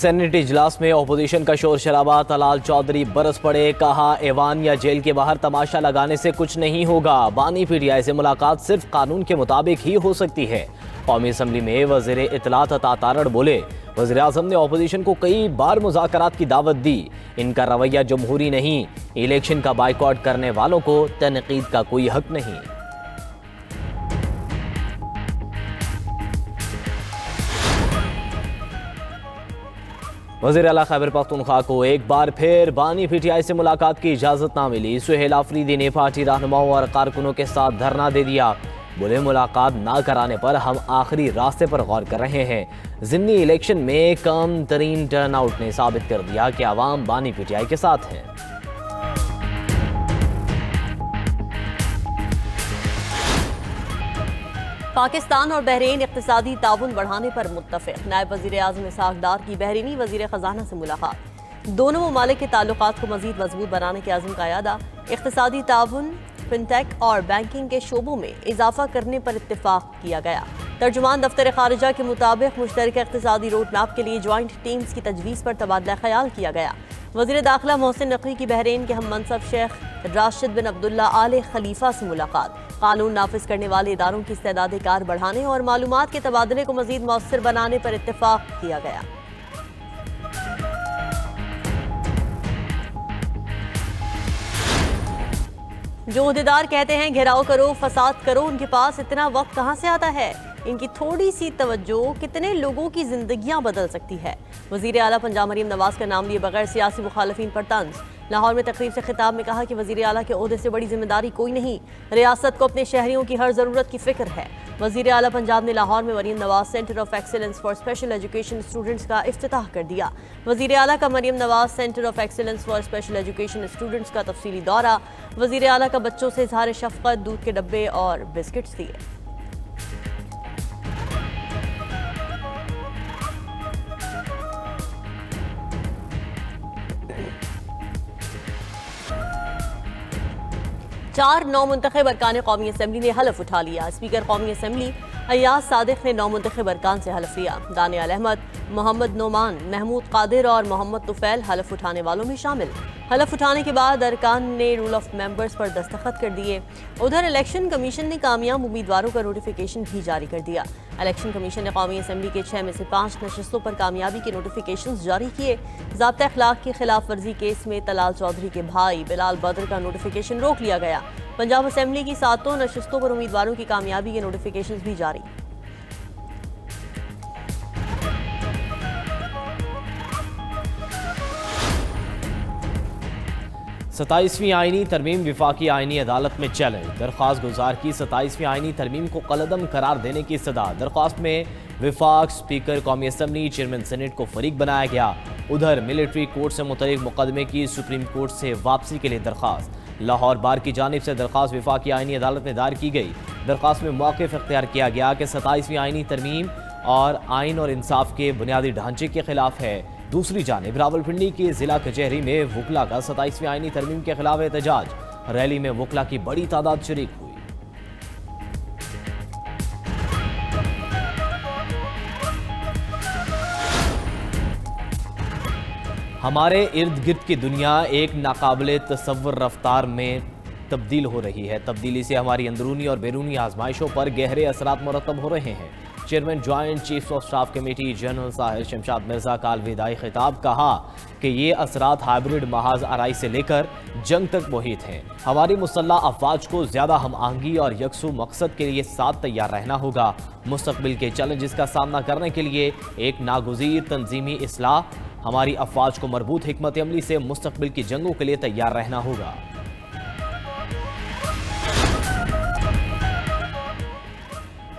Senate इजलास में opposition का शोर शराबा। तलाल चौधरी बरस पड़े, कहा ऐवान या जेल के बाहर तमाशा लगाने से कुछ नहीं होगा। बानी पीटीआई से मुलाकात सिर्फ कानून के मुताबिक ही हो सकती है। कौमी असम्बली में वज़ीर इत्तलात अता तारड़ बोले, वज़ीर आज़म ने ओपोजिशन को कई बार मुज़ाकरात की दावत दी, इनका रवैया जमहूरी नहीं। इलेक्शन का बाइकआउट करने वालों को तनकीद का कोई हक नहीं। वज़ीर आला खैबर पख्तूनख्वा को एक बार फिर बानी पीटीआई से मुलाकात की इजाज़त ना मिली। सुहेल आफरीदी ने पार्टी रहनुमाओं और कारकुनों के साथ धरना दे दिया। बोले, मुलाकात ना कराने पर हम आखिरी रास्ते पर गौर कर रहे हैं। ज़िमनी इलेक्शन में कम तरीन टर्न आउट ने साबित कर दिया कि आवाम बानी पीटीआई के साथ है। पाकिस्तान और बहरीन इक़्तिसादी ताउन बढ़ाने पर मुत्तफ़िक़। नायब वज़ीर आज़म इसहाक़ डार की बहरीनी वज़ीर ख़ज़ाना से मुलाकात। दोनों ममालिक के ताल्लुकात को मज़ीद मजबूत बनाने के अज़्म का यादा। इक़्तिसादी ताउन, फिनटेक और बैंकिंग के शोबों में इजाफा करने पर इत्तिफ़ाक़ किया गया। तर्जुमान दफ्तर ख़ारिजा के मुताबिक मुश्तरका इक़्तिसादी रोड मैप के लिए जॉइंट टीम्स की तजवीज़ पर तबादला ख़याल किया गया। वज़ीर दाखिला मोहसिन नकवी की बहरीन के हम मनसब शेख राशिद बिन अब्दुल्ला आल खलीफा से मुलाकात। कानून नाफिज करने वाले इदारों की इस्तेदाद कार बढ़ाने और मालूमात के तबादले को मज़ीद मौसर बनाने पर इत्तिफ़ाक़ किया गया। जो ओहदेदार कहते हैं घेराव करो, फसाद करो, उनके पास इतना वक्त कहाँ से आता है? इनकी थोड़ी सी तवज्जो कितने लोगों की जिंदगियां बदल सकती है। वज़ीर आला पंजाब मरीम नवाज का नाम लिए बगैर सियासी मुखालफिन पर तंज। लाहौर में तकरीब से खिताब में कहा कि वज़ीर आला के ओहदे से बड़ी जिम्मेदारी कोई नहीं, रियासत को अपने शहरियों की हर ज़रूरत की फ़िक्र है। वज़ीर आला पंजाब ने लाहौर में Maryam Nawaz centre of excellence for special education students का इफ्तिताह कर दिया। वज़ीर आला का Maryam Nawaz centre of excellence for special education students का तफसीली दौरा। वज़ीर आला का बच्चों से इज़हार शफ़क़त, दूध के डब्बे और बिस्किट्स दिए। चार नौमुंतखब अरकान कौमी असम्बली ने हलफ उठा लिया। स्पीकर कौमी असम्बली अय्याज सादिक ने नौमुंतखब अरकान से हलफ लिया। दानियाल अहमद, मोहम्मद नोमान, महमूद कादिर और मोहम्मद तुफैल हलफ उठाने वालों में शामिल। हलफ उठाने के बाद अरकान ने रूल ऑफ मेंबर्स पर दस्तखत कर दिए। उधर इलेक्शन कमीशन ने कामयाब उम्मीदवारों का नोटिफिकेशन भी जारी कर दिया। इलेक्शन कमीशन ने कौमी असम्बली के 6 में से 5 नशस्तों पर कामयाबी के नोटिफिकेशन जारी किए। ज़ाब्ता अखलाक की खिलाफ वर्जी केस में तलाल चौधरी के भाई बिलाल बद्र का नोटिफिकेशन रोक लिया गया। पंजाब असम्बली की 7 नशस्तों पर उम्मीदवारों की कामयाबी के नोटिफिकेशन भी जारी। सताईसवीं आईनी तरमीम विफाकी आईनी अदालत में चैलेंज। दरख्वास्त गुजार की 27वीं आईनी तरमीम को कलअदम करार देने की सदा। दरख्वास्त में विफाक, स्पीकर कौमी असम्बली, चेयरमैन सेनेट को फरीक बनाया गया। उधर मिलिट्री कोर्ट से मुतल्लिक मुकदमे की सुप्रीम कोर्ट से वापसी के लिए दरख्वास्त। लाहौर बार की जानिब से दरख्वास्त विफाकी आईनी अदालत में दायर की गई। दरख्वास्त में मौक़िफ़ इख्तियार किया गया कि 27वीं आईनी तरमीम और आइन और इंसाफ के बुनियादी ढांचे के खिलाफ है। दूसरी जानिब रावलपिंडी की जिला कचहरी में वकला का 27वीं आईनी तरमीम के खिलाफ एहतजाज। रैली में वकला की बड़ी तादाद शरीक हुई। हमारे इर्द गिर्द की दुनिया एक नाकाबिले तसव्वुर रफ्तार में तब्दील हो रही है। तब्दीली से हमारी अंदरूनी और बैरूनी आजमाइशों पर गहरे असरात मुरतब हो रहे हैं। Chairman joint chief of staff committee general Sahir Shamshad Mirza का अलविदाई खिताब। कहा कि ये असरात हाइब्रिड महाज आराई से लेकर जंग तक मुहित हैं। हमारी मुसल्लह अफवाज को ज़्यादा हम आहंगी और यकसू मकसद के लिए साथ तैयार रहना होगा। मुस्तकबिल के चैलेंजेस का सामना करने के लिए एक नागुज़ीर तंजीमी इस्लाह। हमारी अफवाज को मरबूत हिकमत अमली से मुस्तकबिल की जंगों के लिए तैयार रहना होगा।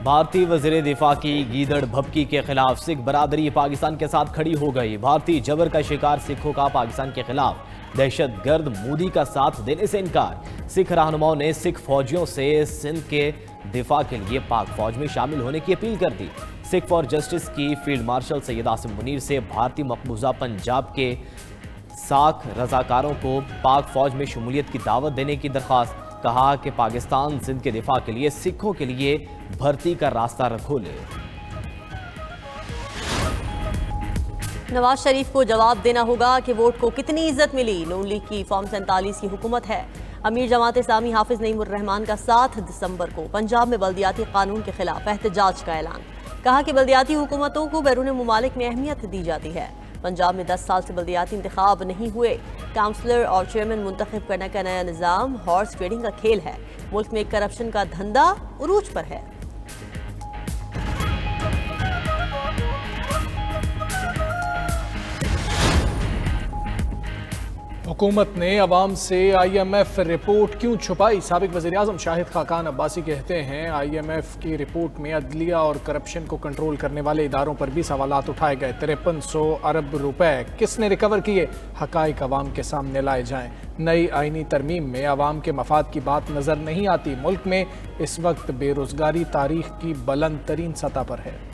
भारतीय वज़ीर दिफा की गीदड़ भभकी के खिलाफ सिख बरादरी पाकिस्तान के साथ खड़ी हो गई। भारतीय जबर का शिकार सिखों का पाकिस्तान के खिलाफ दहशतगर्द मोदी का साथ देने से इनकार। सिख रहनुमाओं ने सिख फौजियों से सिंध के दिफा के लिए पाक फौज में शामिल होने की अपील कर दी। सिख फॉर जस्टिस की फील्ड मार्शल सैयद आसिम मुनीर से भारतीय मकबूजा पंजाब के साख रजाकारों को पाक फौज में शमूलियत की दावत देने की दरख्वास्त। कहा कि पाकिस्तान सिंध के दिफा के लिए सिखों के लिए भर्ती का रास्ता खोले। नवाज शरीफ को जवाब देना होगा कि वोट को कितनी इज्जत मिली। नून लीग की फॉर्म 47 की हुकूमत है। अमीर जमात इस्लामी हाफिज नईमुर रहमान का 7 दिसंबर को पंजाब में बल्दियाती कानून के खिलाफ एहतजाज का ऐलान। कहा कि बल्दियाती हुकूमतों को बैरून मुमालिक में अहमियत दी जाती है। पंजाब में 10 साल से बल्दियाती इंतखाब नहीं हुए। काउंसलर और चेयरमैन मुंतखब करने का नया निज़ाम हॉर्स ट्रेडिंग का खेल है। मुल्क में करप्शन का धंधा उरूज पर है। हुकूमत ने अवाम से IMF रिपोर्ट क्यों छुपाई? साबिक वज़ीर-ए-आज़म शाहिद खाकान अब्बासी कहते हैं IMF की रिपोर्ट में अदलिया और करप्शन को कंट्रोल करने वाले इदारों पर भी सवालात उठाए गए। 5300 अरब रुपए किसने रिकवर किए? हकाइक अवाम के सामने लाए जाएं। नई आईनी तरमीम में अवाम के मफाद की बात नजर नहीं आती। मुल्क में इस वक्त बेरोजगारी तारीख की बुलंद तरीन सतह पर है।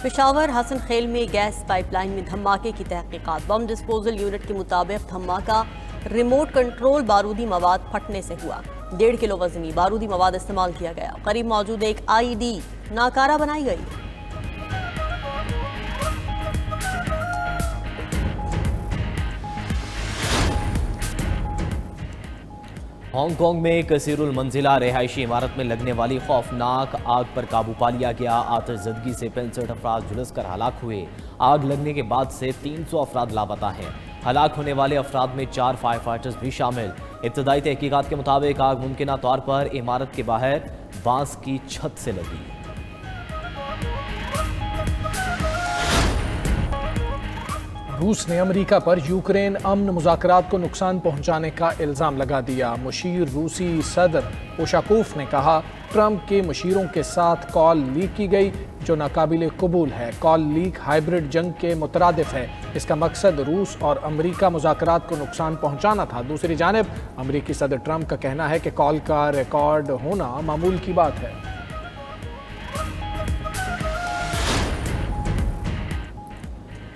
पेशावर हसन खेल में गैस पाइपलाइन में धमाके की तहकीकात। बम डिस्पोजल यूनिट के मुताबिक धमाका रिमोट कंट्रोल बारूदी मवाद फटने से हुआ। 1.5 किलो वजनी बारूदी मवाद इस्तेमाल किया गया। करीब मौजूद एक IED नाकारा बनाई गई। हांगकांग में कसीरुल मंजिला रिहायशी इमारत में लगने वाली खौफनाक आग पर काबू पा लिया गया। आतिशज़दगी से 65 अफराद झुलसकर हलाक हुए। आग लगने के बाद से 300 अफराद लापता हैं। हलाक होने वाले अफराद में 4 फायर फाइटर्स भी शामिल। इब्तदाई तहकीकात के मुताबिक आग मुमकिना तौर पर इमारत के बाहर बांस की छत से लगी। रूस ने अमेरिका पर यूक्रेन अमन मुज़ाकरात को नुकसान पहुंचाने का इल्ज़ाम लगा दिया। मुशीर रूसी सदर उशाकोफ ने कहा ट्रंप के मुशीरों के साथ कॉल लीक की गई जो नाकाबिले कबूल है। कॉल लीक हाइब्रिड जंग के मुतरादिफ है। इसका मकसद रूस और अमेरिका मुज़ाकरात को नुकसान पहुंचाना था। दूसरी जानिब अमेरिकी सदर ट्रंप का कहना है कि कॉल का रिकॉर्ड होना मामूल की बात है।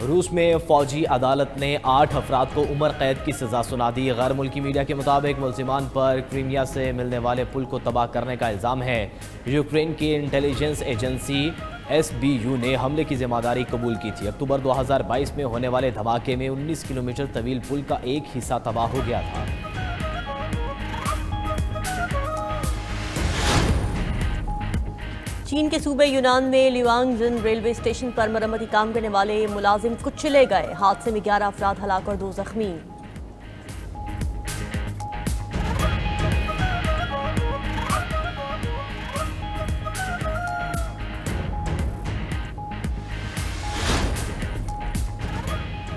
रूस में फौजी अदालत ने 8 अफराद को उम्र कैद की सजा सुना दी। गैर मुल्की मीडिया के मुताबिक मुल्जिमान पर क्रीमिया से मिलने वाले पुल को तबाह करने का इल्ज़ाम है। यूक्रेन की इंटेलिजेंस एजेंसी SBU ने हमले की जिम्मेदारी कबूल की थी। अक्टूबर 2022 में होने वाले धमाके में 19 किलोमीटर तवील पुल का एक हिस्सा तबाह हो गया था। चीन के सूबे यूनान में लियांगजिन रेलवे स्टेशन पर मरम्मती काम करने वाले मुलाजिम कुचले गए। हादसे में 11 अफराद हलाक और 2 जख्मी।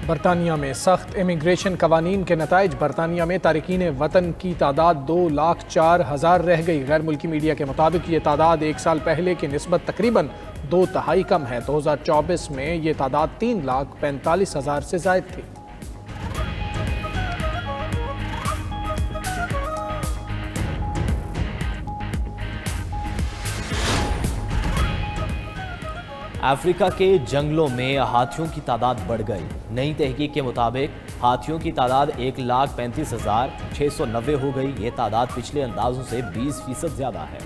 बरतानिया में सख्त इमिग्रेशन कवानीन के नताइज। बरतानिया में तारिकीन वतन की तादाद 2,04,000 रह गई। गैर मुल्की मीडिया के मुताबिक ये तादाद 1 साल पहले की निस्बत तकरीबन 2/3 कम है। 2024 में ये तादाद 3,45,000 से ज़ायद थी। अफ्रीका के जंगलों में हाथियों की तादाद बढ़ गई। नई तहकीक के मुताबिक हाथियों की तादाद 1,35,690 हो गई। ये तादाद पिछले अंदाजों से 20% ज़्यादा है।